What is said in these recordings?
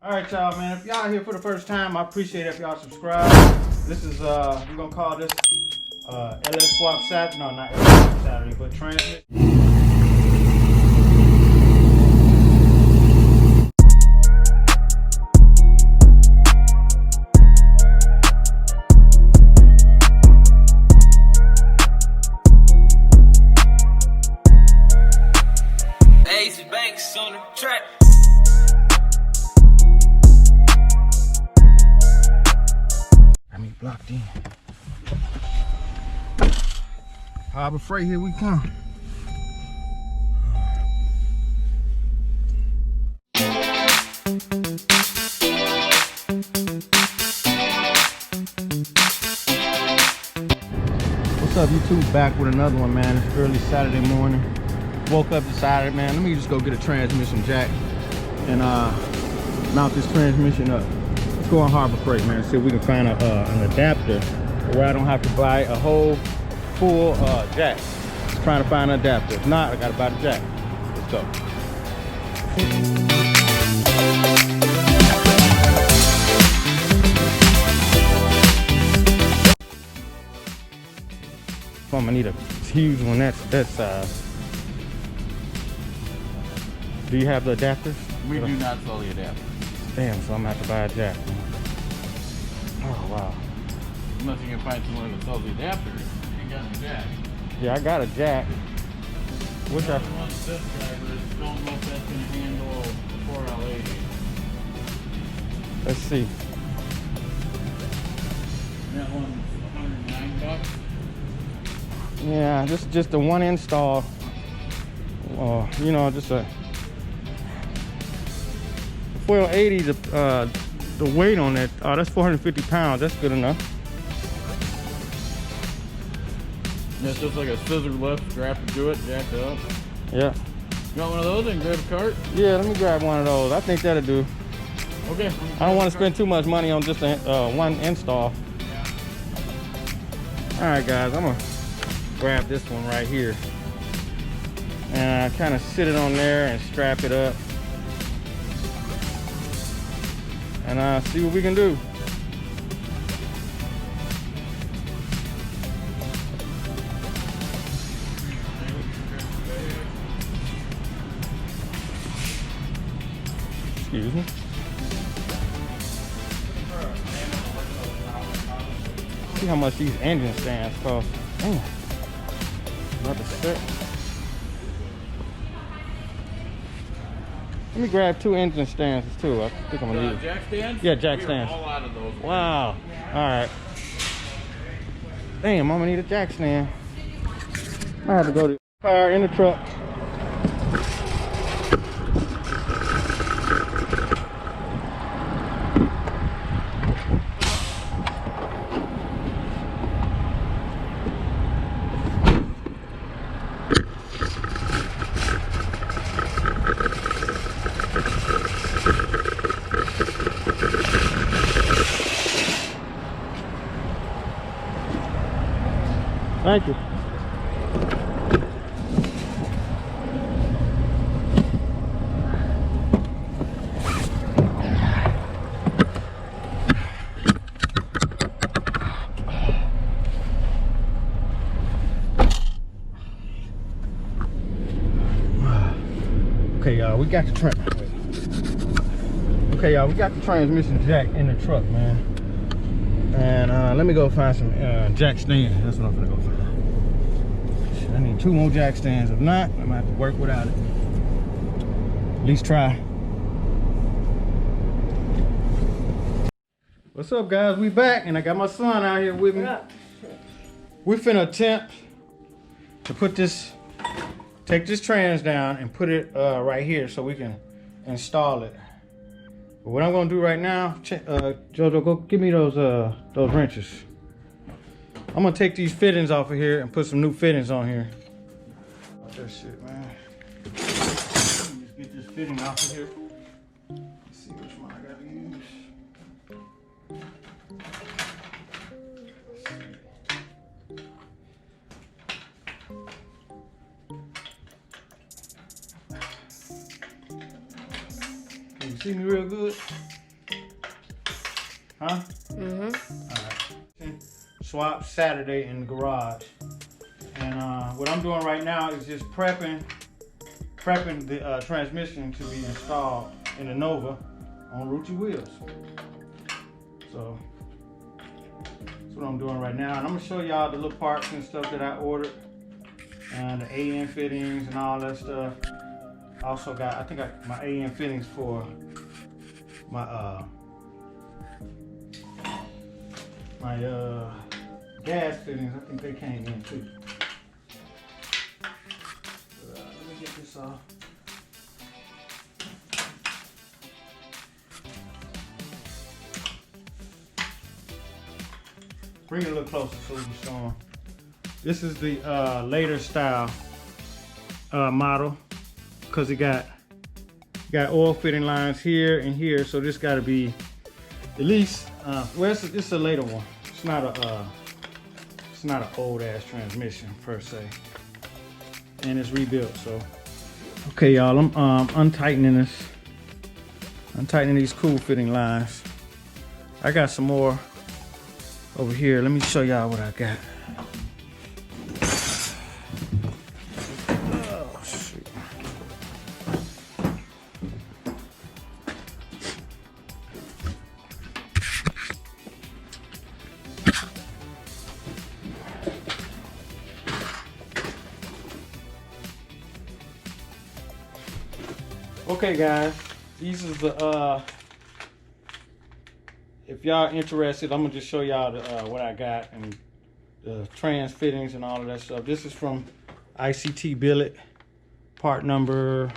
All right, y'all, man. If y'all here for the first time, I appreciate it if y'all subscribe. This is we're gonna call this LS Swap Saturday. No, not LS Swap Saturday, but transmit. Banks on the track. I mean, blocked in. Harbor Freight, here we come. What's up, YouTube? Back with another one, man. It's early Saturday morning. Woke up, decided, man, let me just go get a transmission jack and mount this transmission up. Let's go on Harbor Freight, man, see if we can find an adapter where I don't have to buy a whole full jack. Just trying to find an adapter. If not, I gotta buy the jack. Let's go. I'm gonna need a huge one that size. Do you have the adapters? We do not sell the adapter. Damn, so I'm gonna have to buy a jack. Oh, wow. Unless you can find someone that sells the adapter, you got the jack. Yeah, I got a jack. Which I want this guy, but I don't know if that's going to handle the 6.0liter. Let's see. That one's $109. Yeah, this is just a one install. You know, just a 6.080. The weight on it, oh, that's 450 pounds. That's good enough. Yeah, it's just like a scissor lift, strap it to it, jack it up. Yeah. You want one of those and grab a cart? Yeah, let me grab one of those. I think that'll do. Okay. I don't want to spend too much money on just a one install. Yeah. All right, guys, I'm gonna grab this one right here and kind of sit it on there and strap it up and see what we can do. Excuse me. See how much these engine stands cost. Damn. About to set. Let me grab 2 engine stands too. I think I'm gonna need Jack stands? Yeah, jack stands. All out of those. Wow. Alright. Damn, I'm gonna need a jack stand. I have to go to the car in the truck. Thank you. Okay, y'all, we got the transmission jack in the truck, man. And let me go find some jack stands. That's what I'm gonna go find. Shit, I need 2 more jack stands. If not, I'm gonna have to work without it. At least try. What's up, guys? We back, and I got my son out here with me. We finna attempt to put this, take this trans down and put it right here so we can install it. But what I'm gonna do right now, Jojo, go give me those wrenches. I'm gonna take these fittings off of here and put some new fittings on here. That shit, man. Just get this fitting off of here. Let's see which one I gotta use. see me real good? Huh? Mm-hmm. Alright. Swap Saturday in the garage. And what I'm doing right now is just prepping the transmission to be installed in the Nova on Rucci wheels. So that's what I'm doing right now. And I'm gonna show y'all the little parts and stuff that I ordered. And the AN fittings and all that stuff. I also got, I think my AN fittings for my gas fittings. I think they came in too. Let me get this off. Bring it a little closer so we can show them. This is the later style model, because it got oil fitting lines here and here, so this got to be at least well, it's a later one. It's not an old ass transmission per se, and it's rebuilt. So okay, y'all, I'm untightening these cool fitting lines. I got some more over here. Let me show y'all what I got. Oh, shoot. Okay, guys, these is the if y'all interested, I'm gonna just show y'all what I got and the trans fittings and all of that stuff. This is from ICT Billet, part number,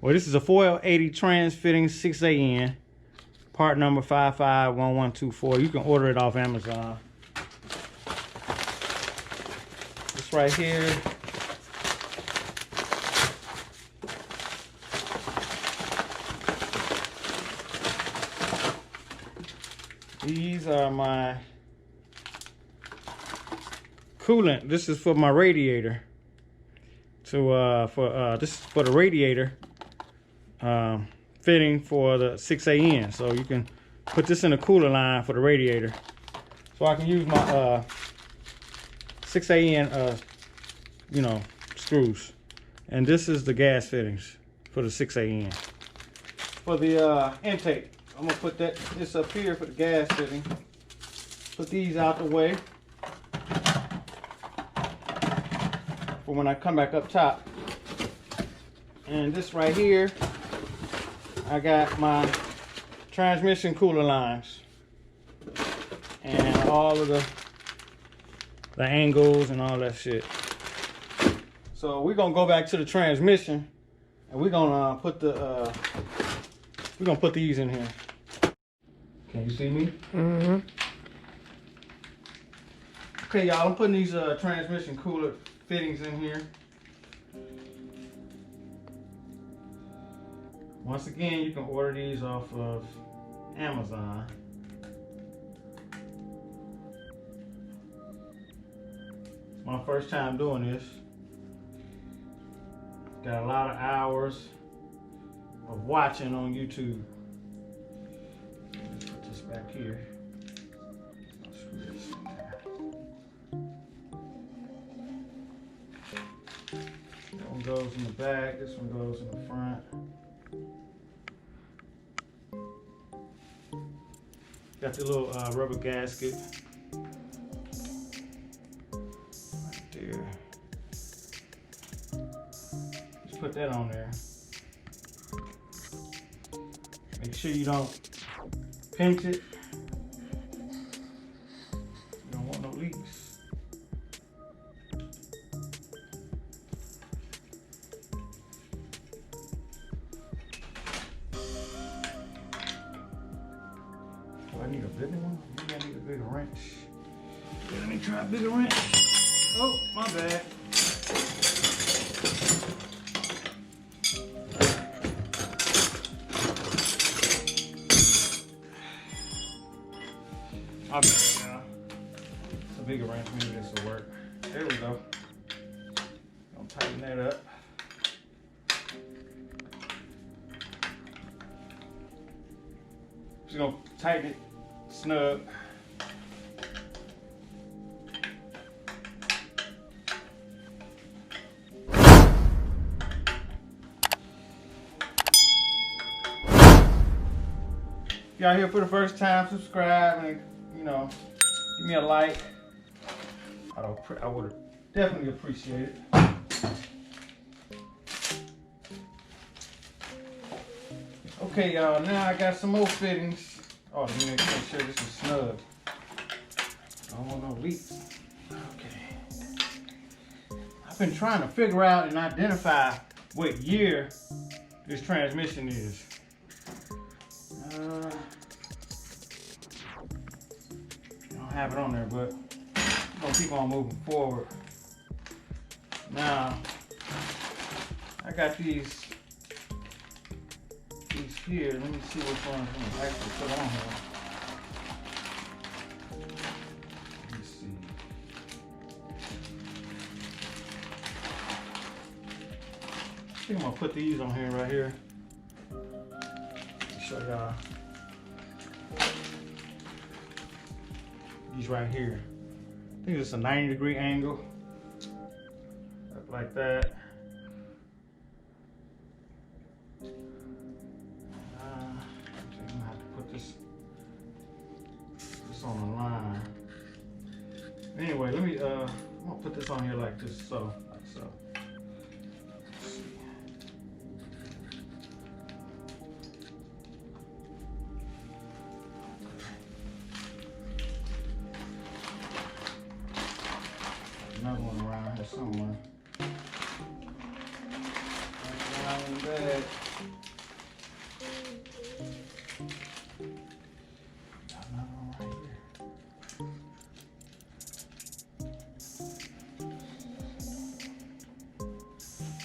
well, this is a 4L80 trans fitting 6AN, part number 551124. You can order it off Amazon. This right here. These are my coolant. This is for my radiator. This is for the radiator fitting for the 6AN. So you can put this in a cooler line for the radiator. So I can use my 6AN screws. And this is the gas fittings for the 6AN. For the intake, I'm gonna put this up here for the gas fitting. Put these out the way for when I come back up top. And this right here, I got my transmission cooler lines and all of the angles and all that shit. So we're gonna go back to the transmission and we're gonna put these in here. Can you see me? Mm-hmm. Okay, y'all, I'm putting these transmission cooler fittings in here. Once again, you can order these off of Amazon. My first time doing this. Got a lot of hours of watching on YouTube. Put this back here. I'll screw this in there. That one goes in the back, this one goes in the front. Got the little rubber gasket right there. Just put that on there. Make sure you don't pinch it. You don't want no leaks. Do I need a bigger one? Maybe I need a bigger wrench. Yeah, let me try a bigger wrench. Oh, my bad. My bad, y'all. It's a bigger wrench, maybe this will work. There we go. Gonna tighten that up. Just gonna tighten it snug. If y'all here for the first time, subscribe and, you know, give me a like. I would definitely appreciate it. Okay, y'all, now I got some more fittings. Oh, let me make sure this is snug. I don't want no leaks. Okay. I've been trying to figure out and identify what year this transmission is. I don't have it on there, but I'm gonna keep on moving forward. Now, I got these here. Let me see which one I'm gonna actually put on here. Let me see. I think I'm gonna put these on here right here. Show y'all. These right here. I think it's a 90-degree angle. Like that. I'm gonna have to put this on the line. Anyway, let me I'm gonna put this on here like this, so. Another one around here somewhere. Around in the bag. Another one right here.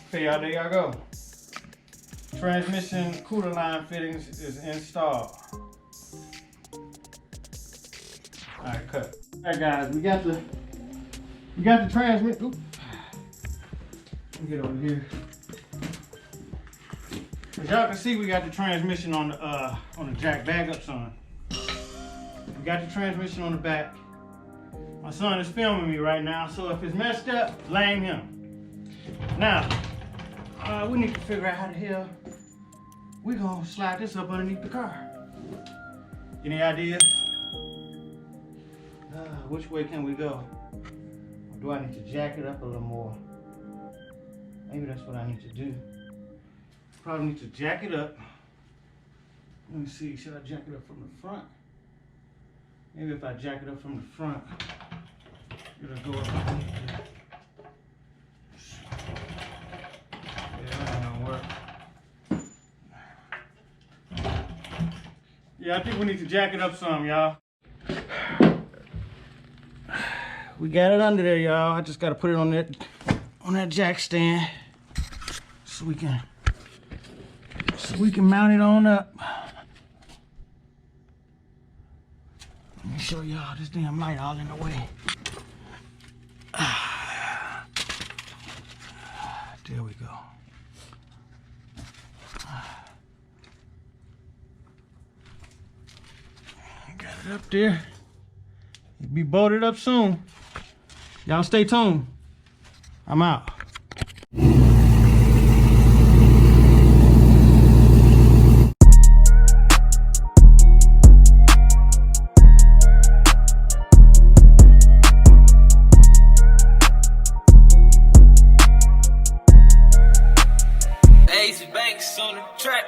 Okay, y'all, there y'all go. Transmission cooler line fittings is installed. Alright, cut. Alright guys, we got the transmission. Oop. Let me get over here. As y'all can see, we got the transmission on the jack. Back up, son. We got the transmission on the back. My son is filming me right now, so if it's messed up, blame him. Now, we need to figure out how the hell we gonna slide this up underneath the car. Any ideas? Which way can we go? Or do I need to jack it up a little more? Maybe that's what I need to do. Probably need to jack it up. Let me see, should I jack it up from the front? Maybe if I jack it up from the front, it'll go up underneath there. Yeah, that ain't gonna work. Yeah, I think we need to jack it up some, y'all. We got it under there, y'all. I just gotta put it on that jack stand so we can mount it on up. Let me show y'all this damn light all in the way. There we go. Got it up there. It'll be bolted up soon. Y'all stay tuned. I'm out. 6 banks on the track.